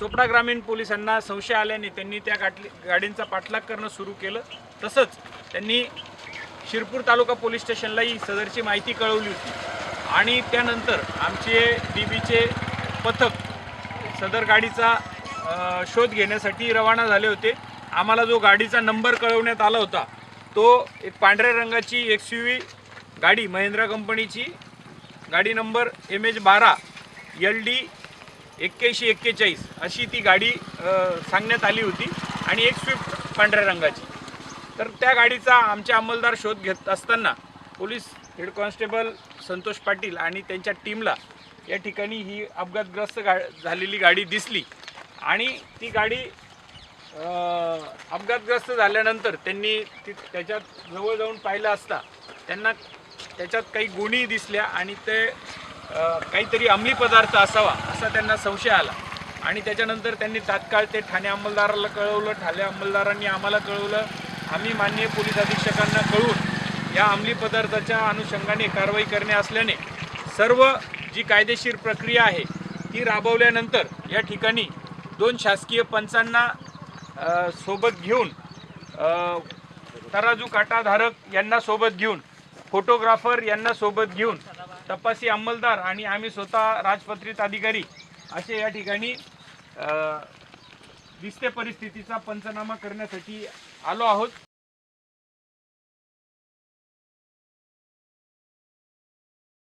चोपडा ग्रामीण पोलिसांना संशय आल्याने त्यांनी त्या गाडींचा पाठलाग करणं सुरू केलं। तसंच त्यांनी शिरपूर तालुका पोलीस स्टेशनलाही सदरची माहिती कळवली होती आणि त्यानंतर आमचे डीबीचे पथक सदर गाडीचा शोध घेण्यासाठी रवाना झाले होते। आम्हाला जो गाडीचा नंबर कळवण्यात आला होता तो एक पांढऱ्या रंगाची XUV गाडी महिंद्रा कंपनीची गाडी नंबर MH12 LD 8141 अशी ती गाडी सांगण्यात आली होती आणि एक स्विफ्ट पांढऱ्या रंगाची। तर त्या गाडीचा आमचे अंमलदार शोध घेत असताना police head constable Santosh Patil आणि त्यांच्या टीमला या ठिकाणी ही अपघातग्रस्त झालेली गाडी दिसली आणि ती गाडी अपघातग्रस्त झाल्यानंतर त्यांनी त्याच्यात जवळ जाऊन पाहिलं असता त्यांना त्याच्यात काही गुणी दिसल्या आणि ते काहीतरी अंमली पदार्थ असावा असा त्यांना संशय आला आणि त्याच्यानंतर त्यांनी तात्काळ ते ठाणे अंमलदाराला कळवलं। ठाणे अंमलदारांनी आम्हाला कळवलं। आम्ही माननीय पोलीस अधीक्षकांना कळवून या अंमली पदार्थाच्या अनुषंगाने कारवाई करणे असल्याने सर्व जी कायदेशीर प्रक्रिया आहे ती राबवल्यानंतर या ठिकाणी 2 शासकीय पंचांना सोबत घेऊन तराजू काटाधारक यांना सोबत घेऊन फोटोग्राफर यांना सोबत घेऊन तपासी अंमलदार आणि आम्ही स्वतः राजपत्रित अधिकारी असे या ठिकाणी दिसते परिस्थितीचा पंचनामा करण्यासाठी आलो आहोत।